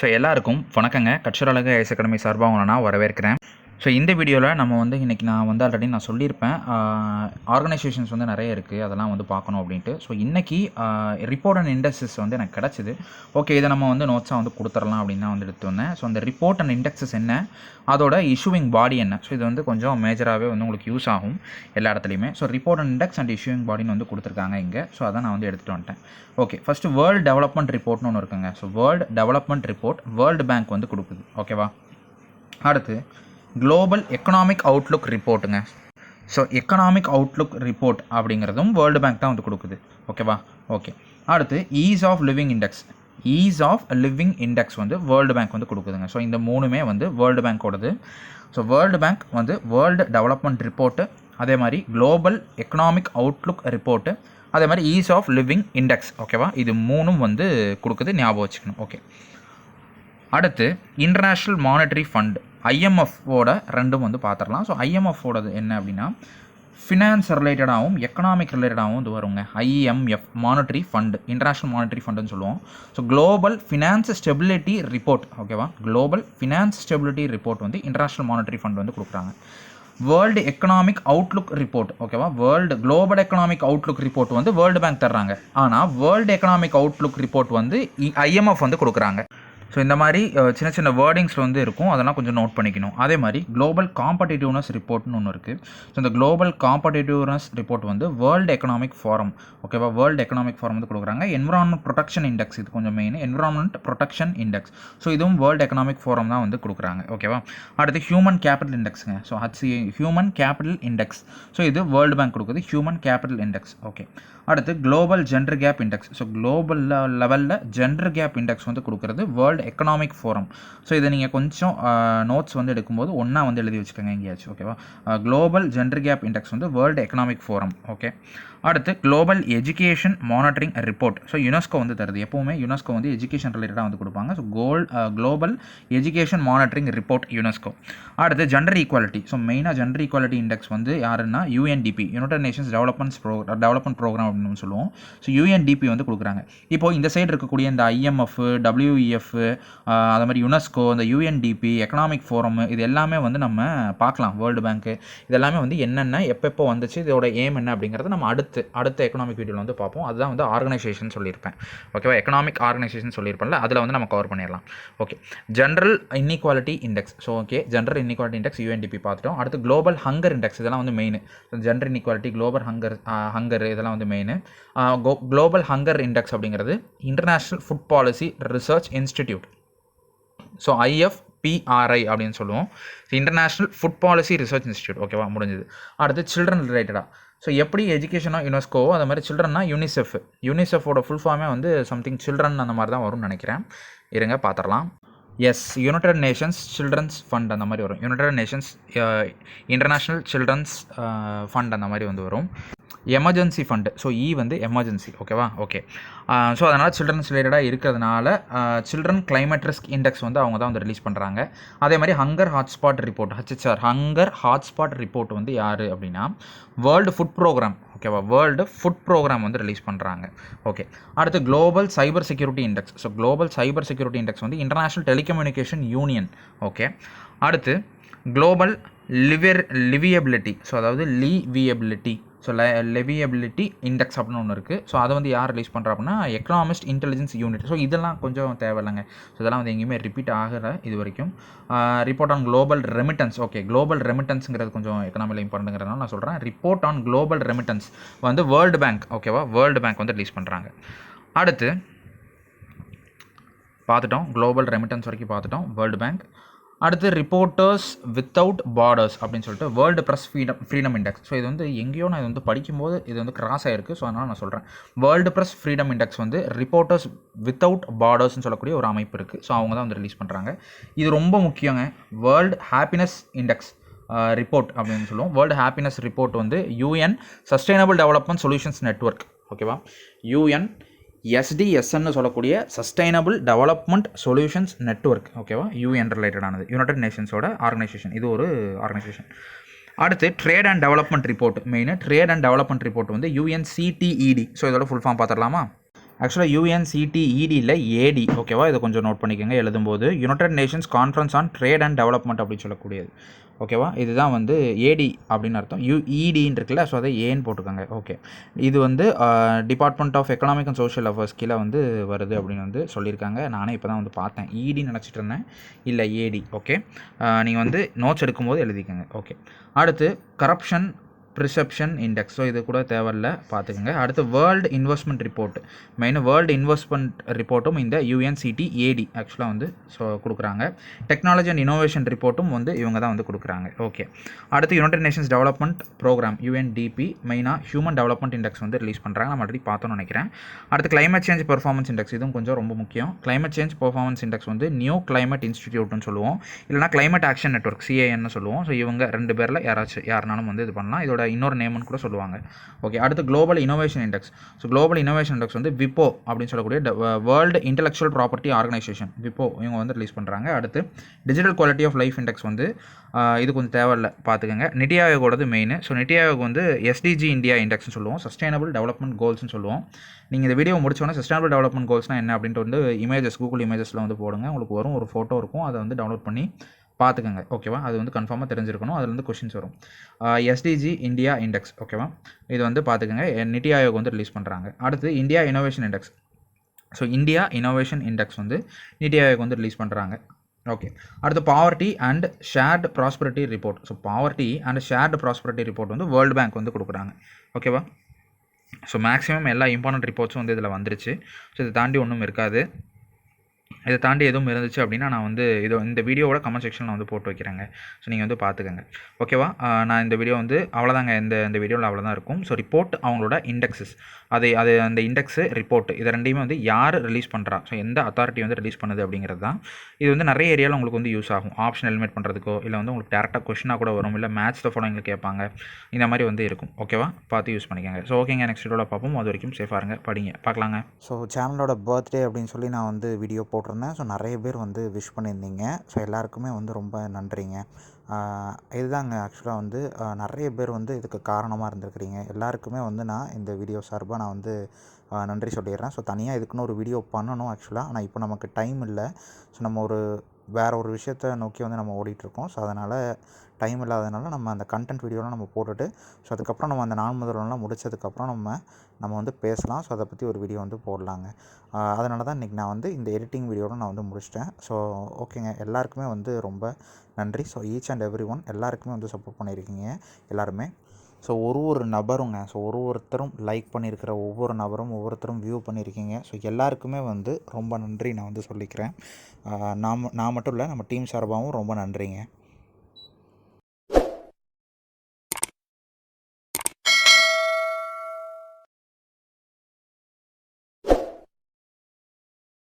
So எல்லாருக்கும் வணக்கங்க. கற்றலகு ice academy சார்பாக உங்களை நான் வரவேற்கிறேன். ஸோ இந்த வீடியோவில் நம்ம இன்றைக்கி நான் ஆல்ரெடி நான் சொல்லியிருப்பேன், ஆர்கனைசேஷன்ஸ் நிறைய இருக்குது, அதெல்லாம் பார்க்கணும் அப்படின்ட்டு. ஸோ இன்றைக்கி ரிப்போர்ட் அண்ட் இண்டெக்ஸஸ் எனக்கு கிடச்சிது. ஓகே, இதை நம்ம நோட்ஸாக கொடுத்துடலாம் அப்படின்னு தான் எடுத்து வந்தேன். ஸோ அந்த ரிப்போர்ட் அண்ட் இண்டெக்ஸஸ் என்ன, அதோட இஷ்யூவிங் பாடி என்ன, ஸோ இது கொஞ்சம் மேஜராகவே உங்களுக்கு யூஸ் ஆகும் எல்லா இடத்துலையுமே. So report and index and issuing பாடின்னு கொடுத்துருக்காங்க இங்கே. ஸோ அதை நான் எடுத்துகிட்டு வந்துட்டேன். ஓகே, ஃபஸ்ட்டு வேர்ல்டு டெவலப்மெண்ட் ரிப்போர்ட்னு ஒன்று இருக்குங்க. So world development report world bank கொடுக்குது. ஓகேவா? அடுத்து குளோபல் எக்கனாமிக் அவுட்லுக் ரிப்போர்ட்டுங்க. ஸோ எக்கனாமிக் அவுட்லுக் ரிப்போர்ட் அப்படிங்கிறதும் வேர்ல்டு பேங்க் தான் கொடுக்குது. ஓகேவா? ஓகே, அடுத்து ease of living index. Ease of living index world bank கொடுக்குதுங்க. ஸோ இந்த மூணுமே வேர்ல்டு பேங்க்கோடது. So world bank world development report, அதே மாதிரி குளோபல் எக்கனாமிக் அவுட்லுக் ரிப்போர்ட்டு, அதே மாதிரி ஈஸ் ஆஃப் லிவிங் இண்டெக்ஸ். ஓகேவா? இது மூணும் கொடுக்குது, ஞாபகம் வச்சுக்கணும். ஓகே, அடுத்து இன்டர்நேஷ்னல் மானிட்டரி ஃபண்ட் ஐஎம்எஃப்ஓட ரெண்டும் பார்த்துடலாம். ஸோ ஐஎம்எஃப்ஓடது என்ன அப்படின்னா ஃபினான்ஸ் ரிலேட்டடாகவும் எக்கனாமிக் ரிலேட்டடாகவும் வருங்க. IMF monetary fund, international monetary ஃபண்டுன்னு சொல்லுவோம். So global finance stability report. ஓகேவா? Global finance stability report international monetary fund கொடுக்குறாங்க. World economic outlook report. ஓகேவா? World global economic outlook report world bank தர்றாங்க. ஆனால் world economic outlook report IMF கொடுக்குறாங்க. So இந்த மாதிரி சின்ன சின்ன வேர்டிங்ஸ் இருக்கும், அதெல்லாம் கொஞ்சம் நோட் பண்ணிக்கணும். அதே மாதிரி குளோபல் காம்படிட்டிவ்னஸ் ரிப்போர்ட்னு ஒன்று இருக்குது. ஸோ இந்த global competitiveness report world economic forum. ஓகேவா? வேர்ல்டு எக்கனாமிக் ஃபாரம் கொடுக்குறாங்க. என்விரான்மெண்ட் ப்ரொடெக்ஷன் இண்டெக்ஸ், இது கொஞ்சம் main. Environment protection index, so இதுவும் வேர்ல்டு எக்கனாமிக் ஃபாரம் தான் கொடுக்குறாங்க. ஓகேவா? அடுத்து ஹியூமன் கேபிட்டல் இண்டெக்ஸுங்க. So HCI human capital index. So இது வேர்ல்டு பேங்க் கொடுக்குது, ஹியூமன் கேபிட்டல் இண்டெக்ஸ். ஓகே, அடுத்து global gender gap index. So global லெவலில் ஜெண்டர் கேப் இண்டெக்ஸ் கொடுக்குறது வேர்ல்டு எக்கனாமிக் ஃபோரம். ஸோ இதை நீங்கள் கொஞ்சம் நோட்ஸ் எடுக்கும்போது ஒன்றா எழுதி வச்சுக்கோங்க எங்கேயாச்சும். ஓகேவா? Global gender gap index world economic forum. Okay, அடுத்து global education monitoring report. So UNESCO தருது. எப்போவுமே யுனெஸ்கோ எஜுகேஷன் ரிலேட்டடாக கொடுப்பாங்க. So global education monitoring report UNESCO. அடுத்து ஜெண்டர் ஈக்குவாலிட்டி. ஸோ மெயினாக ஜெண்டர் ஈக்குவாலிட்டி இண்டெக்ஸ் யாருன்னா UNDP, united nations development programme அப்படின்னு சொல்லுவோம். ஸோ UNDP கொடுக்குறாங்க. இப்போது இந்த சைடு இருக்கக்கூடிய இந்த IMF, WEF, அது மாதிரி யுனெஸ்கோ, இந்த UNDP, எக்கனாமிக் ஃபோரம், இது எல்லாமே நம்ம பார்க்கலாம். வேர்ல்டு பேங்க்கு இதெல்லாமே என்னென்ன எப்போ வந்துச்சு, இதோட எய்ம் என்ன அப்படிங்கிறத நம்ம அடுத்த எக்கனாமிக் வீடியோவில் பார்ப்போம். அதுதான் ஆர்கனைசேஷன் சொல்லியிருப்பேன். ஓகேவா? எக்கனாமிக் ஆர்கனைசேஷன் சொல்லியிருப்பேன்ல, அதில் நம்ம கவர் பண்ணிடலாம். Okay, general inequality index. So okay, general inequality index UNDP பார்த்துட்டோம். அடுத்து குளோபல் ஹங்கர் இண்டெக்ஸ், இதெல்லாம் main. Gender inequality, global hunger இதெல்லாம் மெயின். குளோபல் ஹங்கர் இண்டெக்ஸ் அப்படிங்கிறது international food policy research institute. So IFPRI அப்படின்னு சொல்லுவோம். International food policy research institute. ஓகேவா? முடிஞ்சது. அடுத்து சில்ட்ரன் ரிலேட்டடாக. ஸோ எப்படி எஜுகேஷனாக யுனெஸ்கோவோ அது மாதிரி சில்ட்ரன்னா யூனிசெஃப். யூனிசெஃபோட ஃபுல் ஃபார்மே சம்திங் சில்ட்ரன் அந்த மாதிரி தான் வரும்னு நினைக்கிறேன். இருங்க பார்த்துடலாம். Yes, united nations children's fund அந்த மாதிரி வரும். United nations international children's fund அந்த மாதிரி வரும். Emergency fund. So emergency. ஓகேவா? ஓகே, ஸோ அதனால் சில்ட்ரன்ஸ் ரிலேட்டடாக இருக்கிறதுனால சில்ட்ரன் கிளைமேட் ரிஸ்க் இண்டெக்ஸ் அவங்க தான் ரிலீஸ் பண்ணுறாங்க. அதே மாதிரி hunger hotspot report, HHR hunger hotspot report யார் அப்படின்னா வேர்ல்டு ஃபுட் ப்ரோக்ராம். ஓகேவா? வேர்ல்டு ஃபுட் ப்ரோக்ராம் லிஸ்ட் பண்ணுறாங்க. ஓகே, அடுத்து global cyber security index. So global cyber security index international telecommunication union. Okay, அடுத்து குளோபல் லிவியபிலிட்டி. ஸோ அதாவது liveability. So லெவியபிலிட்டி index அப்படின்னு ஒன்று இருக்குது. ஸோ அதை யார் ரிலீஸ் பண்ணுறா அப்படின்னா எக்கனாமிஸ்ட் இன்டெலிஜென்ஸ் யூனிட். ஸோ இதெல்லாம் கொஞ்சம் தேவையில்லைங்க. ஸோ இதெல்லாம் எங்கேயுமே ரிப்பீட் ஆகலை இது வரைக்கும். Report on global remittance. Okay, global ரெமிட்டன்ஸுங்கிறது கொஞ்சம் எக்கனாமியில் இம்பார்ட்டன்ங்கிறதுனால நான் சொல்கிறேன். Report on global remittance world bank. ஓகேவா? வேர்ல்டு பேங்க் ரிலீஸ் பண்ணுறாங்க. அடுத்து பார்த்துட்டோம், குளோபல் ரெமிட்டன்ஸ் வரைக்கும் பார்த்துட்டோம், வேர்ல்டு பேங்க். அடுத்து ரிப்போர்ட்டர்ஸ் வித்தவுட் பார்டர்ஸ் அப்படின்னு சொல்லிட்டு world press freedom index. So இது எங்கேயோ நான் இது படிக்கும்போது இது கிராஸ் ஆகிருக்கு. ஸோ அதனால் நான் சொல்கிறேன். World press freedom index reporters without பார்டர்ஸ்னு சொல்லக்கூடிய ஒரு அமைப்பு இருக்குது. ஸோ அவங்க தான் ரிலீஸ் பண்ணுறாங்க. இது ரொம்ப முக்கியங்க. வேர்ல்டு ஹாப்பினஸ் இண்டெக்ஸ் ரிப்போர்ட் அப்படின்னு சொல்லுவோம். World happiness report UN sustainable development solutions network. ஓகேவா? UN SDSன்னு சொல்லக்கூடிய சஸ்டைனபிள் டெவலப்மெண்ட் சொல்யூஷன்ஸ் நெட்வொர்க். ஓகேவா? UN ரிலேட்டடானது, யுனைடெட் நேஷன்ஸோட ஆர்கனைசேஷன். இது ஒரு ஆர்கனைசேஷன். அடுத்து trade and development report. Main trade and development report UNCTED. So இதோட ஃபுல் ஃபார்ம் பார்த்துடலாமா? ஆக்சுவலாக UNCTED இல்லை ஏடி, ஓகேவா? இதை கொஞ்சம் நோட் பண்ணிக்கோங்க எழுதும்போது. United Nations conference on trade and development அப்படின்னு சொல்லக்கூடியது, ஓகேவா? இதுதான் வந்து ஏடி அப்படின்னு அர்த்தம். யுஇடின்னு இருக்குல்ல, ஸோ அதை ஏன்னு போட்டுக்கோங்க. ஓகே, இது வந்து department of economic and social affairs கீழே வந்து வருது அப்படின்னு வந்து சொல்லியிருக்காங்க. நானே இப்போ தான் வந்து பார்த்தேன், இடின்னு நினச்சிட்டு இருந்தேன், இல்லை ஏடி. ஓகே, நீங்கள் வந்து நோட்ஸ் எடுக்கும்போது எழுதிக்கோங்க. ஓகே, அடுத்து கரப்ஷன் ப்ரிசெப்ஷன் இண்டெக்ஸ். ஸோ இது கூட தேவையில்ல, பார்த்துக்கோங்க. அடுத்து world investment report, main world investment ரிப்போர்ட்டும் இந்த UNCTAD ஆக்சுவலாக வந்து ஸோ கொடுக்குறாங்க. டெக்னாலஜி அண்ட் இனோவேஷன் ரிப்போர்ட்டும் வந்து இவங்க தான் வந்து கொடுக்குறாங்க. ஓகே, அடுத்து united nations development programme UNDP, மெயினாக ஹியூமன் டெவலப்மெண்ட் இண்டெக்ஸ் வந்து ரிலீஸ் பண்ணுறாங்க. நம்ம ஆல்ரெடி பார்த்தோன்னு நினைக்கிறேன். அடுத்து கிளைமேட் சேஞ்ச் பெர்ஃபார்மன்ஸ் இண்டெக்ஸ், இதுவும் கொஞ்சம் ரொம்ப முக்கியம். கிளைமேட் சேஞ்ச் பெர்ஃபார்மன்ஸ் இண்டெக்ஸ் வந்து நியூ கிளைமேட் இன்ஸ்டிடியூட்னு சொல்லுவோம், இல்லைனா கிளைமேட் ஆக்ஷன் நெட்வொர்க் CAN சொல்லுவோம். ஸோ இவங்க 2 பேரில் யாருனாலும் வந்து இது பண்ணலாம். இதோட இன்னொரு நேம்னு கூட சொல்லுவாங்க. ஓகே, அடுத்து global innovation index. So global innovation index வந்து விப்போ அப்படின்னு சொல்லக்கூடிய வேர்ல்டு இன்டெலெக்சுவல் ப்ராப்பர்ட்டி ஆர்கனைசேஷன், விப்போ, இவங்க வந்து ரிலீஸ் பண்ணுறாங்க. அடுத்து digital quality of life index வந்து இது கொஞ்சம் தேவையில்லை, பார்த்துக்கோங்க. நிதி ஆயோகோடது மெயின். ஸோ நிதி ஆயோக் வந்து SDG இந்தியா இண்டெக்ஸ்னு சொல்லுவோம், சஸ்டைனபிள் டெவலப்மெண்ட் கோல்ஸ்னு சொல்லுவோம். நீங்கள் இந்த வீடியோ முடிச்சோன்னா சஸ்டைனபிள் டெவலப்மெண்ட் கோல்ஸ்னால் என்ன அப்படின்ட்டு வந்து இமேஜஸ், கூகுள் இமேஜஸில் வந்து போடுங்க, உங்களுக்கு வரும், ஒரு ஃபோட்டோ இருக்கும், அதை வந்து டவுன்லோட் பண்ணி பார்த்துக்கோங்க. ஓகேவா? அது வந்து கன்ஃபார்மாக தெரிஞ்சிருக்கணும், அதில் வந்து கொஷின்ஸ் வரும். SDG இந்தியா இண்டெக்ஸ், ஓகேவா? இது வந்து பார்த்துக்கோங்க, நிதி ஆயோக் வந்து ரிலீஸ் பண்ணுறாங்க. அடுத்து India innovation index. So India innovation index வந்து நிதி ஆயோக் வந்து ரிலீஸ் பண்ணுறாங்க. ஓகே, அடுத்து poverty and shared prosperity report. So poverty and shared prosperity report வந்து வேர்ல்டு பேங்க் வந்து கொடுக்குறாங்க. ஓகேவா? ஸோ மேக்ஸிமம் எல்லா இம்பார்ட்டன்ட் ரிப்போர்ட்ஸும் வந்து இதில் வந்துருச்சு. ஸோ இதை தாண்டி ஒன்றும் இருக்காது. இதை தாண்டி எதுவும் இருந்துச்சு அப்படின்னா நான் வந்து இந்த வீடியோவோட கமெண்ட் செக்ஷனில் வந்து போட்டு வைக்கிறேங்க. ஸோ நீங்கள் வந்து பார்த்துக்கங்க. ஓகேவா? நான் இந்த வீடியோ வந்து அவ்வளோதாங்க, இந்த வீடியோவில் அவ்வளோதான் இருக்கும். ஸோ ரிப்போர்ட், அவங்களோட இண்டெக்ஸஸ், அது அந்த இண்டெக்ஸு ரிப்போர்ட், இதை ரெண்டையுமே வந்து யார் ரிலீஸ் பண்ணுறா, ஸோ எந்த அத்தாரிட்டி வந்து ரிலீஸ் பண்ணுது அப்படிங்கிறது தான். இது வந்து நிறைய ஏரியாவில் உங்களுக்கு வந்து யூஸ் ஆகும். ஆப்ஷன் எலிமினேட் பண்ணுறதுக்கோ, இல்லை வந்து உங்களுக்கு டேரெக்டாக கொஷினாக கூட வரும், இல்லை மேட்ச் த ஃபாலோயிங் கேட்பாங்க, இந்த மாதிரி வந்து இருக்கும். ஓகேவா? பார்த்து யூஸ் பண்ணிக்கோங்க. ஸோ ஓகேங்க, நெக்ஸ்ட் வீடியோவில் பார்ப்போம். அது வரைக்கும் சேஃபாக இருங்க, படிங்க, பார்க்கலாங்க. ஸோ சேனலோட பர்த்டே அப்படின்னு சொல்லி நான் வந்து வீடியோ போட்டிருந்தேன். ஸோ நிறைய பேர் வந்து விஷ் பண்ணியிருந்தீங்க. ஸோ எல்லாருக்குமே வந்து ரொம்ப நன்றிங்க. இதுதாங்க ஆக்சுவலாக வந்து நிறைய பேர் வந்து இதுக்கு காரணமாக இருந்திருக்கிறீங்க. எல்லாருக்குமே வந்து நான் இந்த வீடியோ சார்பாக நான் வந்து நன்றி சொல்லிடுறேன். ஸோ தனியாக இதுக்குன்னு ஒரு வீடியோ பண்ணணும் ஆக்சுவலாக, ஆனால் இப்போ நமக்கு டைம் இல்லை. ஸோ நம்ம வேறு ஒரு விஷயத்தை நோக்கி வந்து நம்ம ஓடிட்டுருக்கோம். ஸோ அதனால் டைம் இல்லாததுனால நம்ம அந்த கண்டென்ட் வீடியோலாம் நம்ம போட்டுட்டு, ஸோ அதுக்கப்புறம் நம்ம அந்த 4 முதல்வெல்லாம் முடிச்சதுக்கப்புறம் நம்ம வந்து பேசலாம். ஸோ அதை பற்றி ஒரு வீடியோ வந்து போடலாங்க. அதனால தான் இன்றைக்கி நான் வந்து இந்த எடிட்டிங் வீடியோவில் நான் வந்து முடிச்சிட்டேன். ஸோ ஓகேங்க, எல்லாருக்குமே வந்து ரொம்ப நன்றி. So each and every one எல்லாருக்குமே வந்து சப்போர்ட் பண்ணியிருக்கீங்க எல்லாருமே. ஸோ ஒரு நபருங்க, ஸோ ஒருத்தரும் லைக் பண்ணியிருக்கிற ஒவ்வொரு நபரும் ஒவ்வொருத்தரும் வியூ பண்ணியிருக்கீங்க. ஸோ எல்லாருக்குமே வந்து ரொம்ப நன்றி நான் வந்து சொல்லிக்கிறேன். நான் மட்டும் இல்லை, நம்ம டீம் சார்பாகவும் ரொம்ப நன்றிங்க.